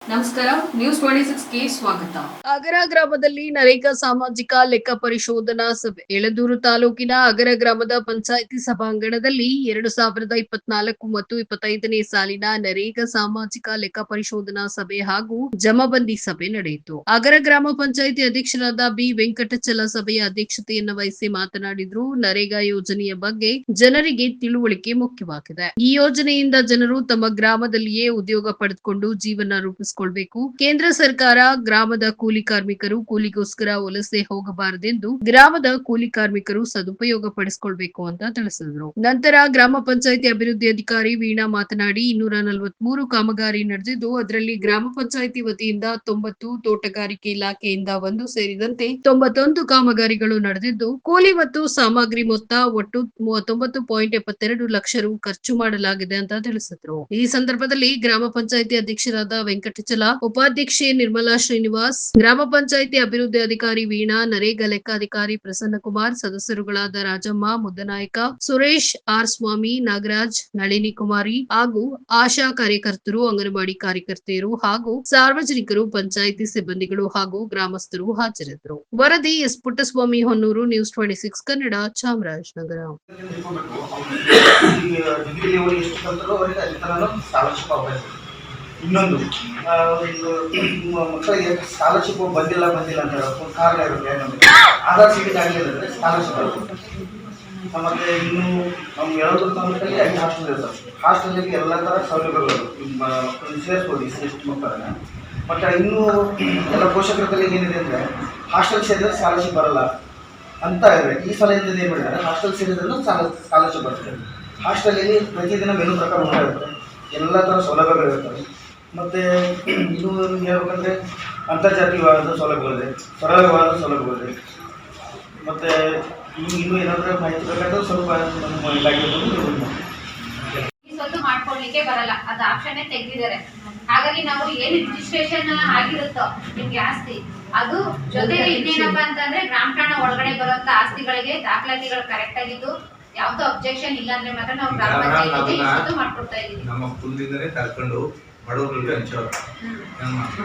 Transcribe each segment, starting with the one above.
ನಮಸ್ಕಾರ, ನ್ಯೂಸ್ 26ಗೆ ಸ್ವಾಗತ. ಅಗರ ಗ್ರಾಮದಲ್ಲಿ ನರೇಗಾ ಸಾಮಾಜಿಕ ಲೆಕ್ಕ ಪರಿಶೋಧನಾ ಸಭೆ. ಯಳಂದೂರು ತಾಲೂಕಿನ ಅಗರ ಗ್ರಾಮದ ಪಂಚಾಯಿತಿ ಸಭಾಂಗಣದಲ್ಲಿ 2024 ಮತ್ತು 25ನೇ ಸಾಲಿನ ನರೇಗಾ ಸಾಮಾಜಿಕ ಲೆಕ್ಕ ಪರಿಶೋಧನಾ ಸಭೆ ಹಾಗೂ ಜಮಾಬಂದಿ ಸಭೆ ನಡೆಯಿತು. ಅಗರ ಗ್ರಾಮ ಪಂಚಾಯಿತಿ ಅಧ್ಯಕ್ಷರಾದ ಬಿ ವೆಂಕಟಚಲ ಸಭೆಯ ಅಧ್ಯಕ್ಷತೆಯನ್ನು ವಹಿಸಿ ಮಾತನಾಡಿದ್ರು. ನರೇಗಾ ಯೋಜನೆಯ ಬಗ್ಗೆ ಜನರಿಗೆ ತಿಳುವಳಿಕೆ ಮುಖ್ಯವಾಗಿದೆ. ಈ ಯೋಜನೆಯಿಂದ ಜನರು ತಮ್ಮ ಗ್ರಾಮದಲ್ಲಿಯೇ ಉದ್ಯೋಗ ಪಡೆದುಕೊಂಡು ಜೀವನ ರೂಪಿಸಿಕೊಳ್ಳಬೇಕು. ಕೇಂದ್ರ ಸರ್ಕಾರ ಗ್ರಾಮದ ಕೂಲಿ ಕಾರ್ಮಿಕರು ಕೂಲಿಗೋಸ್ಕರ ವಲಸೆ ಹೋಗಬಾರದೆಂದು ಗ್ರಾಮದ ಕೂಲಿ ಕಾರ್ಮಿಕರು ಸದುಪಯೋಗ ಪಡಿಸಿಕೊಳ್ಳಬೇಕು ಅಂತ ತಿಳಿಸಿದರು. ನಂತರ ಗ್ರಾಮ ಪಂಚಾಯಿತಿ ಅಭಿವೃದ್ಧಿ ಅಧಿಕಾರಿ ವೀಣಾ ಮಾತನಾಡಿ 243 ಕಾಮಗಾರಿ ನಡೆದಿದ್ದು ಅದರಲ್ಲಿ ಗ್ರಾಮ ಪಂಚಾಯಿತಿ ವತಿಯಿಂದ 90, ತೋಟಗಾರಿಕೆ ಇಲಾಖೆಯಿಂದ 1 ಸೇರಿದಂತೆ 91 ಕಾಮಗಾರಿಗಳು ನಡೆದಿದ್ದು ಕೂಲಿ ಮತ್ತು ಸಾಮಗ್ರಿ ಮೊತ್ತ ಒಟ್ಟು 39.72 ಲಕ್ಷ ರು ಖರ್ಚು ಮಾಡಲಾಗಿದೆ ಅಂತ ತಿಳಿಸಿದರು. ಈ ಸಂದರ್ಭದಲ್ಲಿ ಗ್ರಾಮ ಪಂಚಾಯಿತಿ ಅಧ್ಯಕ್ಷರಾದ ವೆಂಕಟಚಲ, ಉಪಾಧ್ಯಕ್ಷೆ ನಿರ್ಮಲಾ ಶ್ರೀನಿವಾಸ್, ಗ್ರಾಮ ಪಂಚಾಯಿತಿ ಅಭಿವೃದ್ಧಿ ಅಧಿಕಾರಿ ವೀಣಾ, ನರೇಗಾ ಲೆಕ್ಕಾಧಿಕಾರಿ ಪ್ರಸನ್ನಕುಮಾರ್, ಸದಸ್ಯರುಗಳಾದ ರಾಜಮ್ಮ, ಮುದ್ದನಾಯಕ, ಸುರೇಶ್, ಆರ್ ಸ್ವಾಮಿ, ನಾಗರಾಜ್, ನಳಿನಿ ಕುಮಾರಿ ಹಾಗೂ ಆಶಾ ಕಾರ್ಯಕರ್ತರು, ಅಂಗನವಾಡಿ ಕಾರ್ಯಕರ್ತೆಯರು ಹಾಗೂ ಸಾರ್ವಜನಿಕರು, ಪಂಚಾಯಿತಿ ಸಿಬ್ಬಂದಿಗಳು ಹಾಗೂ ಗ್ರಾಮಸ್ಥರು ಹಾಜರಿದ್ದರು. ವರದಿ ಎಸ್ ಪುಟ್ಟಸ್ವಾಮಿ ಹೊನ್ನೂರು, ನ್ಯೂಸ್ 26 ಕನ್ನಡ, ಚಾಮರಾಜನಗರ. ಇನ್ನೊಂದು ಮಕ್ಕಳಿಗೆ ಸ್ಕಾಲರ್ಶಿಪ್ ಬಂದಿಲ್ಲ ಅಂತ ಹೇಳೋದು ಕಾರಣ ಇರುತ್ತೆ. ಆಧಾರ್ ಸೀಟ್ ಆಗಲಿಲ್ಲ ಅಂದರೆ ಸ್ಕಾಲರ್ಶಿಪ್ ಆಗುತ್ತೆ. ಮತ್ತು ಇನ್ನು ನಮ್ಮ ಯಳಂದೂರು ತಾಲೂಕಲ್ಲಿ 5 ಹಾಸ್ಟೆಲ್ ಇರ್ತವೆ. ಹಾಸ್ಟೆಲಲ್ಲಿ ಎಲ್ಲ ಥರ ಸೌಲಭ್ಯಗಳು ಸೇರಿಸ್ಬೋದು ಎಷ್ಟು ಮಕ್ಕಳನ್ನ. ಮತ್ತು ಇನ್ನೂ ಎಲ್ಲ ಪೋಷಕರಲ್ಲಿ ಏನಿದೆ ಅಂದರೆ ಹಾಸ್ಟೆಲ್ ಸೇರಿದ್ರೆ ಸ್ಕಾಲರ್ಶಿಪ್ ಬರಲ್ಲ ಅಂತ ಇದೆ. ಈ ಸಲ ಏನು ಮಾಡಿದ್ದಾರೆ, ಹಾಸ್ಟೆಲ್ ಸೇರಿದ್ರೂ ಸ್ಕಾಲರ್ಶಿಪ್ ಬರ್ತದೆ. ಹಾಸ್ಟೆಲಲ್ಲಿ ಪ್ರತಿದಿನ ಮೆನು ಪ್ರಕಾರ ಊಟ ಇರುತ್ತೆ, ಎಲ್ಲ ಥರ ಸೌಲಭ್ಯಗಳಿರ್ತವೆ. ಮತ್ತು ಇನ್ನೂ ಹೇಳ್ಬೇಕಂದ್ರೆ ಅಂತರ್ಜಾತೀಯವಾದ ಸೌಲಭ್ಯಗಳಿದೆ, ಸರಳವಾದ ಸೌಲಭ್ಯಗಳಿದೆ. ಮತ್ತು ಇನ್ನೂ ಏನಾದರೂ ಮಾಹಿತಿ ಬೇಕಾದ್ರೆ ಸ್ವಲ್ಪ ನಮ್ಮ ಇಲಾಖೆ ಮಾಡ್ಕೊಳ್ಳಿಕ್ಕೆ ಬರಲ್ಲ, ಅದು ಆಪ್ಷನ್ನೇ ತೆಗೆದಿದ್ದಾರೆ. ಹಾಗಾಗಿ ನಾವು ಏನು ರಿಜಿಸ್ಟ್ರೇಷನ್ ಆಗಿರುತ್ತೋ ನಿಮ್ಗೆ ಆಸ್ತಿ, ಅದು ಜೊತೆಗೆ ಇನ್ನೇನಪ್ಪ ಅಂತಂದ್ರೆ ಗ್ರಾಮ ಠಾಣ ಒಳಗಡೆ ಬರುವಂತ ಆಸ್ತಿಗಳಿಗೆ ದಾಖಲಾತಿಗಳು ಕರೆಕ್ಟ್ ಆಗಿದ್ದು ಯಾವ್ದು ಅಬ್ಜೆಕ್ಷನ್ ಇಲ್ಲ ಅಂದ್ರೆ ಮಾತ್ರ ನಾವು ಗ್ರಾಮ ಪಂಚಾಯತಿಗೆ ಮಾಡ್ಕೊಡ್ತಾ ಇದೀವಿ. ನಮ್ಮ ಕುಲದಿಂದಲೇ ಕರ್ಕೊಂಡು ಬಡವರಿಗೆ ಹಂಚೋರು.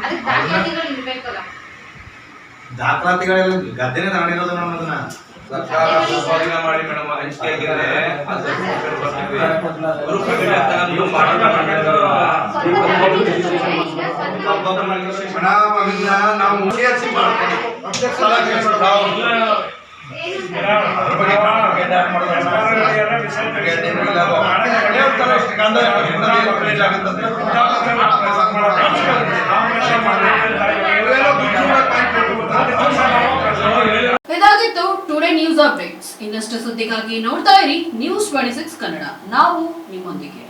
ಅದಕ್ಕೆ ದಾಖಲಾತಿಗಳು ಇರ್ಬೇಕಲ್ಲ. ದಾಖಲಾತಿಗಳೆಲ್ಲ ಗದ್ದೆನೇ ತಗೊಂಡಿರೋದು ನಮ್ಮದನ್ನ ಸರ್ಕಾರ ಸ್ವಾಧೀನ ಮಾಡಿ ಮೇಡಮ್ ಹಂಚಿಕೆ ಆಗಿದ್ರೆ ನಾವು ಇದಾಗಿತ್ತು ಟುಡೇ ನ್ಯೂಸ್ ಅಪ್ಡೇಟ್ಸ್. ಇನ್ನಷ್ಟು ಸುದ್ದಿಗಾಗಿ ನೋಡ್ತಾ ಇರಿ ನ್ಯೂಸ್ 26 ಕನ್ನಡ. ನಾವು ನಿಮ್ಮೊಂದಿಗೆ.